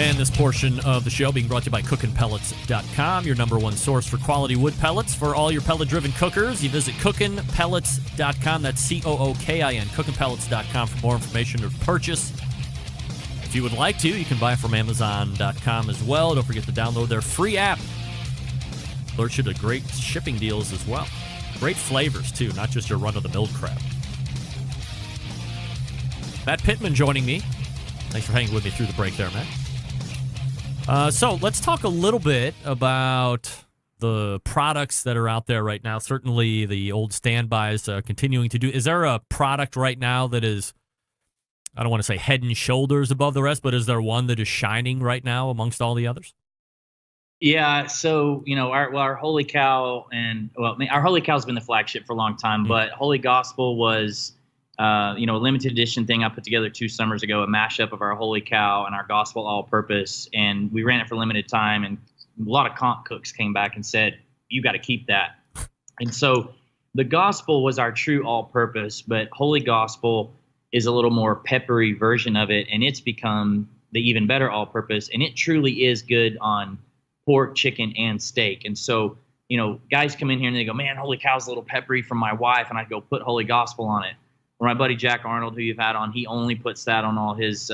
And this portion of the show being brought to you by cookinpellets.com, your number one source for quality wood pellets for all your pellet-driven cookers. You visit cookinpellets.com. That's COOKIN, cookinpellets.com for more information or purchase. If you would like to, you can buy from Amazon.com as well. Don't forget to download their free app. Alerts you to great shipping deals as well. Great flavors, too, not just your run-of-the-mill crap. Matt Pittman joining me. Thanks for hanging with me through the break there, Matt. So let's talk a little bit about the products that are out there right now. Certainly the old standbys continuing to do. Is there a product right now that is, I don't want to say head and shoulders above the rest, but is there one that is shining right now amongst all the others? Yeah, so, our Holy Cow our Holy Cow's been the flagship for a long time, but Holy Gospel was a limited edition thing I put together 2 summers ago, a mashup of our Holy Cow and our Gospel all-purpose, and we ran it for limited time, and a lot of comp cooks came back and said, you got to keep that. And so the Gospel was our true all-purpose, but Holy Gospel is a little more peppery version of it, and it's become the even better all-purpose, and it truly is good on pork, chicken, and steak. And so, guys come in here and they go, man, Holy Cow's a little peppery from my wife, and I go, put Holy Gospel on it. Or my buddy Jack Arnold, who you've had on, he only puts that on all his,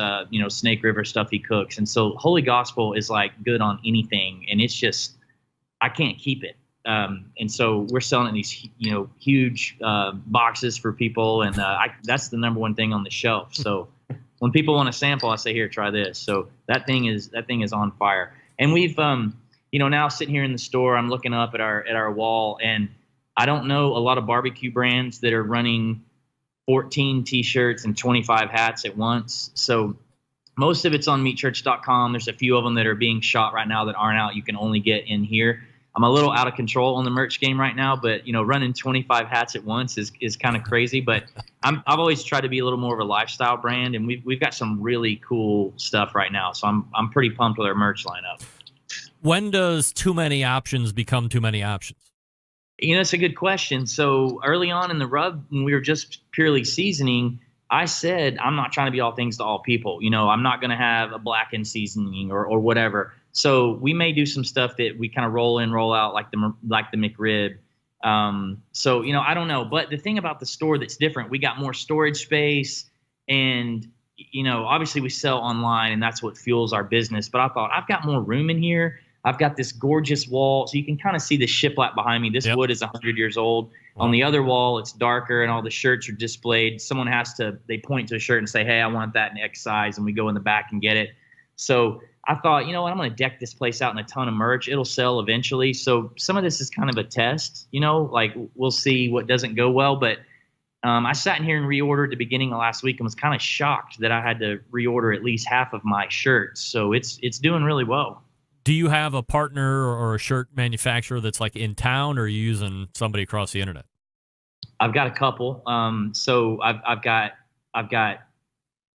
Snake River stuff he cooks. And so Holy Gospel is like good on anything. And it's just, I can't keep it. And so we're selling it in these, huge boxes for people. And that's the number one thing on the shelf. So when people want a sample, I say, here, try this. So that thing is on fire. And we've, now sitting here in the store, I'm looking up at our wall, and I don't know a lot of barbecue brands that are running 14 T-shirts and 25 hats at once. So most of it's on meatchurch.com. There's a few of them that are being shot right now that aren't out. You can only get in here. I'm a little out of control on the merch game right now, but running 25 hats at once is kind of crazy. But I've always tried to be a little more of a lifestyle brand, and we've got some really cool stuff right now. So I'm pretty pumped with our merch lineup. When does too many options become too many options? It's a good question. So early on in the rub, when we were just purely seasoning, I said, I'm not trying to be all things to all people. I'm not going to have a blackened seasoning or whatever. So we may do some stuff that we kind of roll in, roll out like the McRib. So, I don't know. But the thing about the store that's different, we got more storage space, and, obviously we sell online, and that's what fuels our business. But I thought, I've got more room in here. I've got this gorgeous wall, so you can kind of see the shiplap behind me. This wood is 100 years old. Wow. On the other wall, it's darker, and all the shirts are displayed. Someone they point to a shirt and say, hey, I want that in X size, and we go in the back and get it. So I thought, you know what, I'm going to deck this place out in a ton of merch. It'll sell eventually. So some of this is kind of a test, like we'll see what doesn't go well. But I sat in here and reordered at the beginning of last week and was kind of shocked that I had to reorder at least half of my shirts. So it's doing really well. Do you have a partner or a shirt manufacturer that's like in town, or are you using somebody across the internet? I've got a couple. So I've got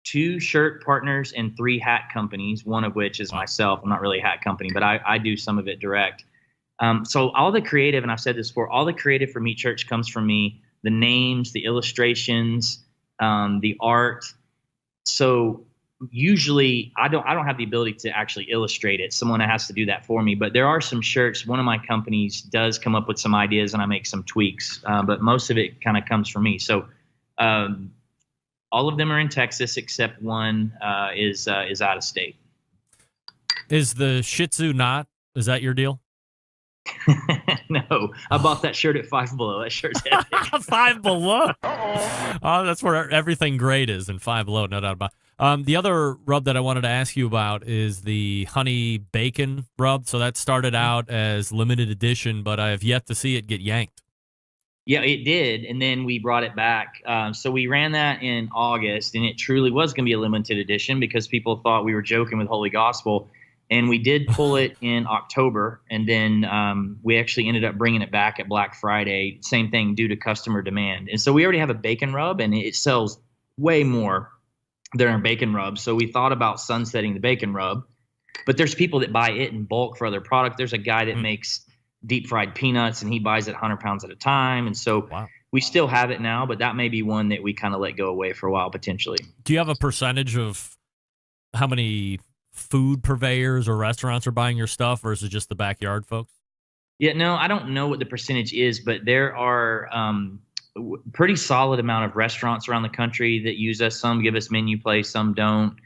2 shirt partners and 3 hat companies, one of which is myself. I'm not really a hat company, but I do some of it direct. So all the creative, and I've said this before, all the creative for Meat Church comes from me. The names, the illustrations, the art. So usually I don't have the ability to actually illustrate it. Someone has to do that for me. But there are some shirts. One of my companies does come up with some ideas, and I make some tweaks. But most of it kind of comes from me. So all of them are in Texas, except one is out of state. Is the Shih Tzu not? Is that your deal? No, I bought that shirt at Five Below. That shirt's epic. Five Below. Oh, that's where everything great is, in Five Below, no doubt about it. The other rub that I wanted to ask you about is the honey bacon rub. So that started out as limited edition, but I have yet to see it get yanked. Yeah, it did, and then we brought it back. So we ran that in August, and it truly was going to be a limited edition because people thought we were joking with Holy Gospel. And we did pull it in October, and then we actually ended up bringing it back at Black Friday. Same thing due to customer demand. And so we already have a bacon rub, and it sells way more than our bacon rub. So we thought about sunsetting the bacon rub. But there's people that buy it in bulk for other product. There's a guy that makes deep fried peanuts, and he buys it 100 pounds at a time. And so we still have it now, but that may be one that we kind of let go away for a while potentially. Do you have a percentage of how many food purveyors or restaurants are buying your stuff versus just the backyard folks? Yeah, no, I don't know what the percentage is, but there are pretty solid amount of restaurants around the country that use us. Some give us menu play, some don't.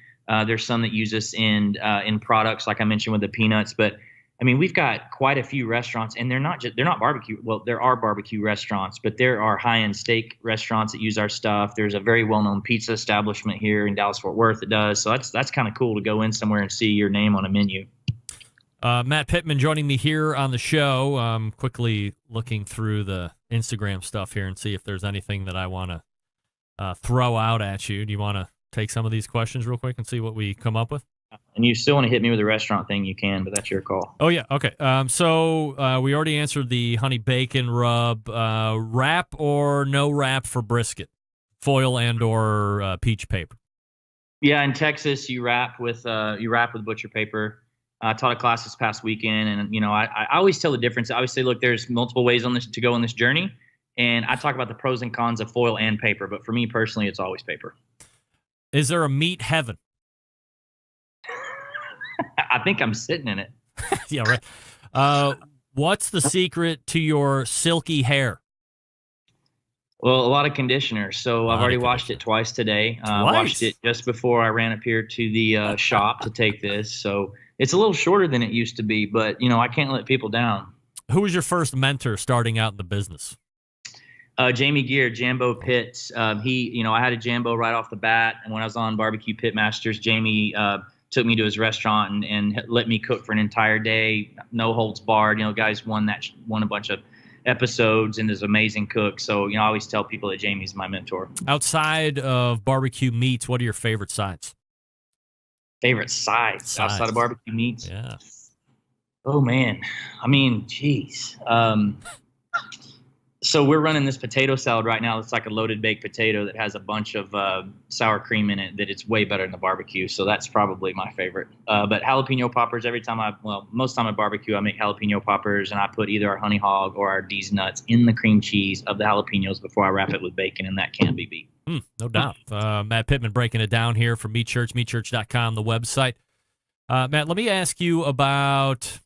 There's some that use us in products, like I mentioned with the peanuts. But I mean, we've got quite a few restaurants, and they're not barbecue. Well, there are barbecue restaurants, but there are high-end steak restaurants that use our stuff. There's a very well-known pizza establishment here in Dallas Fort Worth that does. So that's kind of cool to go in somewhere and see your name on a menu. Matt Pittman joining me here on the show. Quickly looking through the Instagram stuff here and see if there's anything that I want to throw out at you. Do you want to take some of these questions real quick and see what we come up with? And you still want to hit me with a restaurant thing, you can, but that's your call. Oh, yeah. Okay. So we already answered the honey bacon rub. Wrap or no wrap for brisket? Foil and or peach paper? Yeah, in Texas, you wrap with butcher paper. I taught a class this past weekend, and I always tell the difference. I always say, look, there's multiple ways to go on this journey, and I talk about the pros and cons of foil and paper. But for me personally, it's always paper. Is there a meat heaven? I think I'm sitting in it. Yeah, right. What's the secret to your silky hair? Well, a lot of conditioner. So I've already washed it twice today. Washed it just before I ran up here to the shop to take this. So it's a little shorter than it used to be, but I can't let people down. Who was your first mentor starting out in the business? Jamie Gear, Jambo Pitts. I had a Jambo right off the bat, and when I was on Barbecue Pitmasters, Jamie took me to his restaurant and let me cook for an entire day, no holds barred. Guys won a bunch of episodes and is an amazing cook. So, I always tell people that Jamie's my mentor. Outside of barbecue meats, what are your favorite sides? Favorite sides outside of barbecue meats? Yeah. Oh, man. I mean, geez. So we're running this potato salad right now. It's like a loaded baked potato that has a bunch of sour cream in it that it's way better than the barbecue. So that's probably my favorite. But jalapeno poppers, most time I barbecue, I make jalapeno poppers, and I put either our honey hog or our D's nuts in the cream cheese of the jalapenos before I wrap it with bacon, and that can be beat. No doubt. Matt Pittman breaking it down here from Meat Church, meatchurch.com, the website. Matt, let me ask you about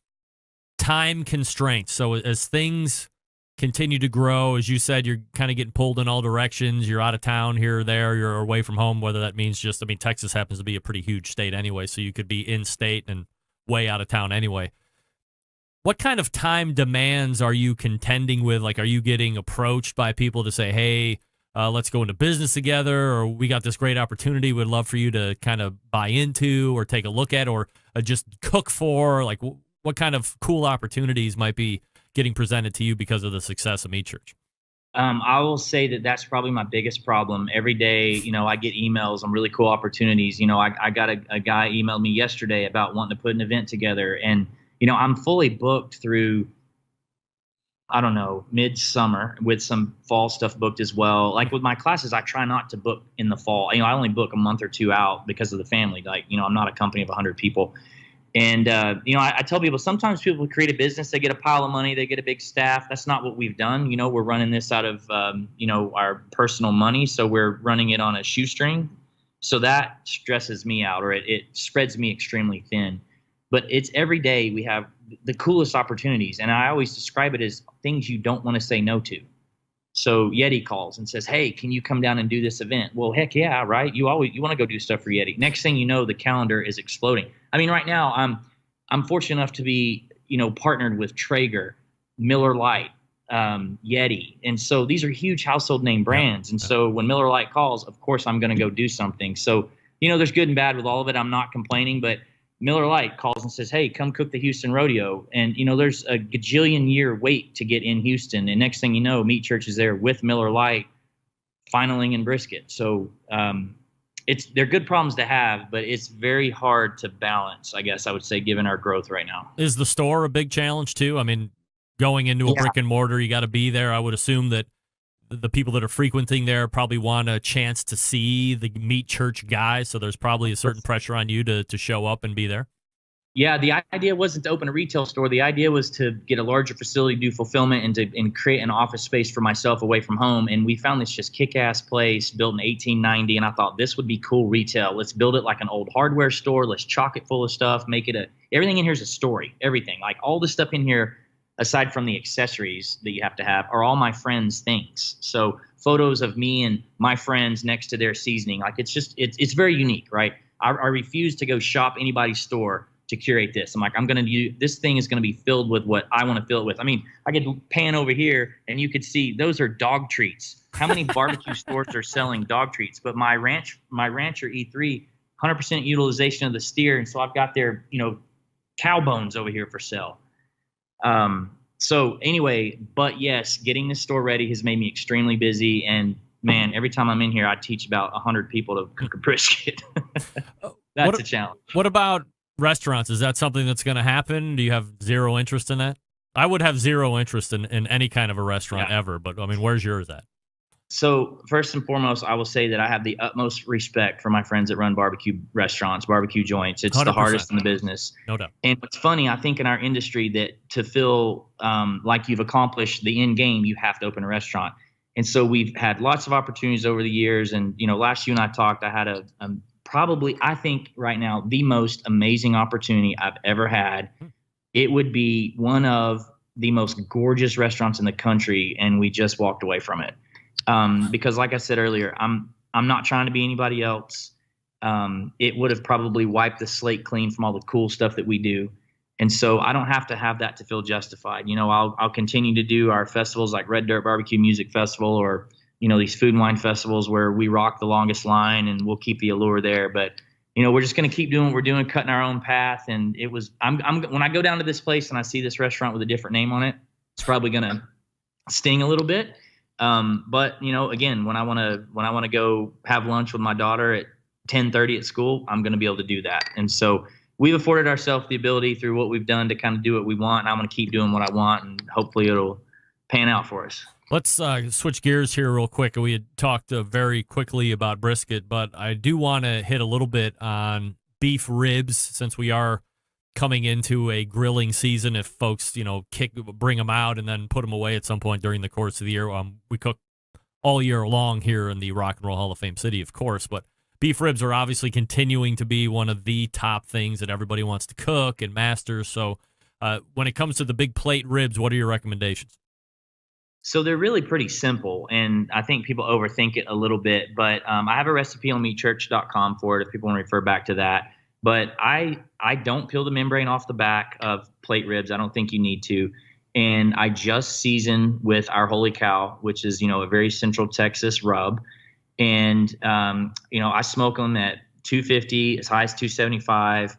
time constraints. So as things continue to grow, as you said, you're kind of getting pulled in all directions. You're out of town here or there. You're away from home, whether that means Texas happens to be a pretty huge state anyway, so you could be in state and way out of town anyway. What kind of time demands are you contending with? Like, are you getting approached by people to say, hey, let's go into business together, or we got this great opportunity we'd love for you to kind of buy into or take a look at or just cook for? Like, what kind of cool opportunities might be getting presented to you because of the success of Meat Church? I will say that that's probably my biggest problem. Every day, I get emails on really cool opportunities. I got a guy emailed me yesterday about wanting to put an event together, and I'm fully booked through, I don't know, midsummer with some fall stuff booked as well. Like with my classes, I try not to book in the fall. I only book a month or two out because of the family. Like, I'm not a company of 100 people. And, I tell people, sometimes people create a business, they get a pile of money, they get a big staff. That's not what we've done. We're running this out of, our personal money. So we're running it on a shoestring. So that stresses me out, or it spreads me extremely thin. But it's every day we have the coolest opportunities. And I always describe it as things you don't want to say no to. So Yeti calls and says, hey, can you come down and do this event? Well, heck yeah, right? You want to go do stuff for Yeti. Next thing you know, the calendar is exploding. I mean, right now I'm fortunate enough to be, partnered with Traeger, Miller Lite, Yeti. And so these are huge household name brands. And so when Miller Lite calls, of course, I'm going to go do something. So, there's good and bad with all of it. I'm not complaining, but Miller Lite calls and says, hey, come cook the Houston Rodeo. And, there's a gajillion year wait to get in Houston. And next thing you know, Meat Church is there with Miller Lite, finaling in brisket. So they're good problems to have, but it's very hard to balance, I guess I would say, given our growth right now. Is the store a big challenge too? I mean, going into a brick and mortar, you got to be there. I would assume that the people that are frequenting there probably want a chance to see the Meat Church guy, so there's probably a certain pressure on you to show up and be there. Yeah, the idea wasn't to open a retail store. The idea was to get a larger facility, do fulfillment, and create an office space for myself away from home. And we found this just kick-ass place built in 1890, and I thought this would be cool retail. Let's build it like an old hardware store. Let's chock it full of stuff. Make it everything in here is a story. Everything, like all the stuff in here, aside from the accessories that you have to have, are all my friends' things. So photos of me and my friends next to their seasoning, like it's very unique, right? I refuse to go shop anybody's store to curate this. I'm like, I'm going to use this thing is going to be filled with what I want to fill it with. I mean, I could pan over here and you could see those are dog treats. How many barbecue stores are selling dog treats? But my rancher E3, 100% utilization of the steer. And so I've got their, cow bones over here for sale. So anyway, but yes, getting this store ready has made me extremely busy. And man, every time I'm in here, I teach about 100 people to cook a brisket. That's a challenge. What about restaurants? Is that something that's going to happen? Do you have zero interest in that? I would have zero interest in any kind of a restaurant ever, but I mean, where's yours at? So first and foremost, I will say that I have the utmost respect for my friends that run barbecue restaurants, barbecue joints. It's 100%. The hardest in the business. No doubt. And what's funny, I think in our industry that to feel like you've accomplished the end game, you have to open a restaurant. And so we've had lots of opportunities over the years. And, last you and I talked, I had probably, I think right now, the most amazing opportunity I've ever had. It would be one of the most gorgeous restaurants in the country, and we just walked away from it. Because like I said earlier, I'm not trying to be anybody else. It would have probably wiped the slate clean from all the cool stuff that we do. And so I don't have to have that to feel justified. I'll continue to do our festivals like Red Dirt Barbecue Music Festival, or these food and wine festivals where we rock the longest line, and we'll keep the allure there. But, we're just going to keep doing what we're doing, cutting our own path. And when I go down to this place and I see this restaurant with a different name on it, it's probably going to sting a little bit. But again, when I want to go have lunch with my daughter at 10:30 at school, I'm going to be able to do that. And so we've afforded ourselves the ability through what we've done to kind of do what we want. And I'm going to keep doing what I want, and hopefully it'll pan out for us. Let's switch gears here real quick. We had talked very quickly about brisket, but I do want to hit a little bit on beef ribs, since we are coming into a grilling season. If folks, bring them out and then put them away at some point during the course of the year. We cook all year long here in the Rock and Roll Hall of Fame city, of course, but beef ribs are obviously continuing to be one of the top things that everybody wants to cook and master. So when it comes to the big plate ribs, what are your recommendations? So they're really pretty simple, and I think people overthink it a little bit, but I have a recipe on meatchurch.com for it if people want to refer back to that. But I don't peel the membrane off the back of plate ribs. I don't think you need to. And I just season with our Holy Cow, which is, a very Central Texas rub. And, I smoke them at 250, as high as 275.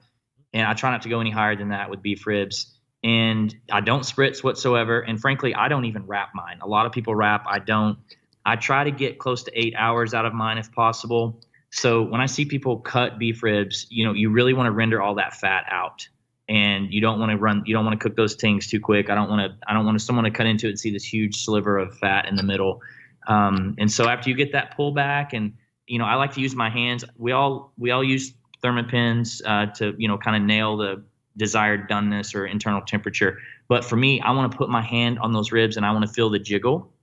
And I try not to go any higher than that with beef ribs. And I don't spritz whatsoever. And frankly, I don't even wrap mine. A lot of people wrap. I don't. I try to get close to 8 hours out of mine if possible. So when I see people cut beef ribs, you really want to render all that fat out, and you don't want to cook those things too quick. I don't want someone to cut into it and see this huge sliver of fat in the middle. And so after you get that pull back, and, I like to use my hands. We all use Thermopins to, kind of nail the desired doneness or internal temperature. But for me, I want to put my hand on those ribs and I want to feel the jiggle.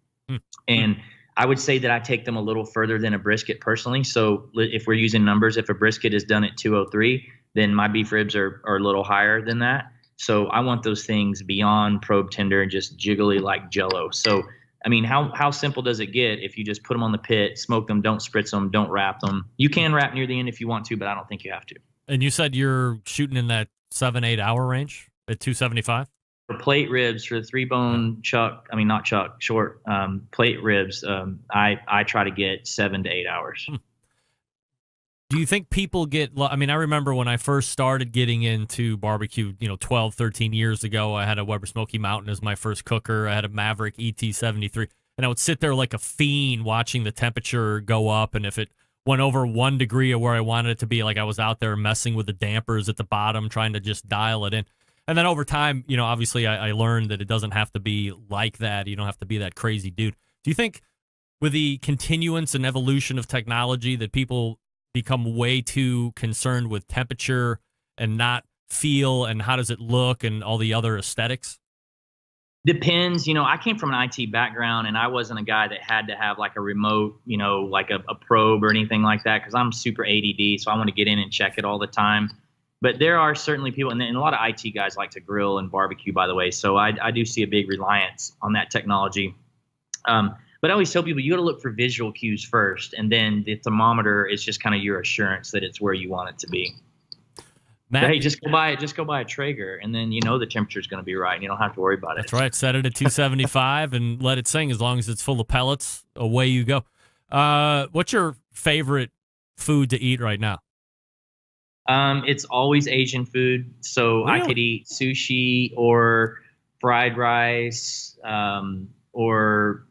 And I would say that I take them a little further than a brisket personally. So if we're using numbers, if a brisket is done at 203, then my beef ribs are a little higher than that. So I want those things beyond probe tender and just jiggly like Jell-O. So, I mean, how simple does it get if you just put them on the pit, smoke them, don't spritz them, don't wrap them? You can wrap near the end if you want to, but I don't think you have to. And you said you're shooting in that 7-8 hour range at 275? For plate ribs, for the 3-bone short plate ribs, I try to get 7 to 8 hours. Do you think people I remember when I first started getting into barbecue, 12, 13 years ago, I had a Weber Smoky Mountain as my first cooker. I had a Maverick ET73, and I would sit there like a fiend watching the temperature go up. And if it went over 1 degree of where I wanted it to be, like I was out there messing with the dampers at the bottom, trying to just dial it in. And then over time, obviously I learned that it doesn't have to be like that. You don't have to be that crazy dude. Do you think with the continuance and evolution of technology that people become way too concerned with temperature and not feel and how does it look and all the other aesthetics? Depends. I came from an IT background, and I wasn't a guy that had to have like a remote, like a probe or anything like that, because I'm super ADD, so I want to get in and check it all the time. But there are certainly people, and a lot of IT guys like to grill and barbecue, by the way. So I do see a big reliance on that technology. But I always tell people you got to look for visual cues first, and then the thermometer is just kind of your assurance that it's where you want it to be. Matt, but hey, just go buy a Traeger, and then the temperature is going to be right, and you don't have to worry about it. That's right. Set it at 275 and let it sing. As long as it's full of pellets, away you go. What's your favorite food to eat right now? It's always Asian food, so Really? I could eat sushi or fried rice, or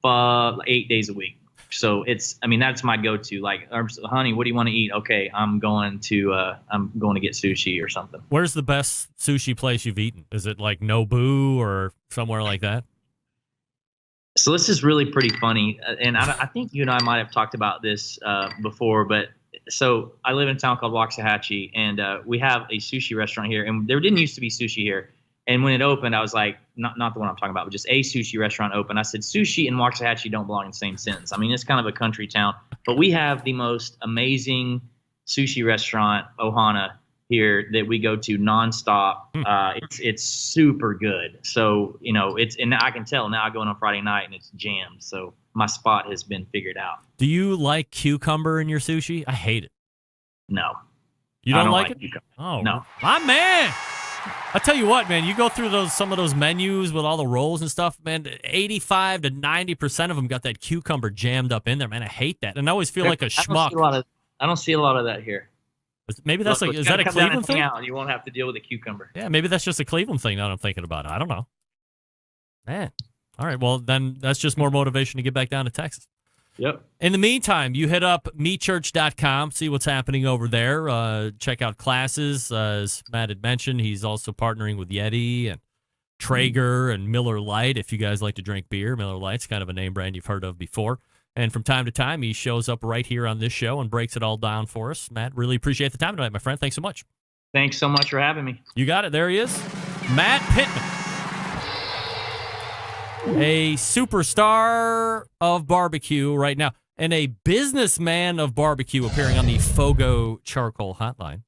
pho 8 days a week. So that's my go-to. Like, honey, what do you want to eat? Okay, I'm going to get sushi or something. Where's the best sushi place you've eaten? Is it like Nobu or somewhere like that? So this is really pretty funny, and I think you and I might have talked about this before. But so I live in a town called Waxahachie, and we have a sushi restaurant here, and there didn't used to be sushi here. And when it opened, I was like, not the one I'm talking about, but just a sushi restaurant opened. I said, sushi and Waxahachie don't belong in the same sentence. I mean, it's kind of a country town, but we have the most amazing sushi restaurant, Ohana, here that we go to nonstop. It's super good. So, and I can tell now I go in on Friday night and it's jammed. So my spot has been figured out. Do you like cucumber in your sushi? I hate it. No. You don't like it? Cucumber. Oh, no. My man. I tell you what, man, you go through some of those menus with all the rolls and stuff, man, 85 to 90% of them got that cucumber jammed up in there, man. I hate that. And I always feel like a schmuck. I don't see a lot of that here. Maybe that's is that a Cleveland thing? You won't have to deal with a cucumber. Yeah, maybe that's just a Cleveland thing now that I'm thinking about it. I don't know. Man. All right, well, then that's just more motivation to get back down to Texas. Yep. In the meantime, you hit up mechurch.com, see what's happening over there. Check out classes. As Matt had mentioned, he's also partnering with Yeti and Traeger and Miller Lite. If you guys like to drink beer, Miller Lite's kind of a name brand you've heard of before. And from time to time, he shows up right here on this show and breaks it all down for us. Matt, really appreciate the time tonight, my friend. Thanks so much. Thanks so much for having me. You got it. There he is. Matt Pittman. A superstar of barbecue right now and a businessman of barbecue appearing on the Fogo Charcoal Hotline.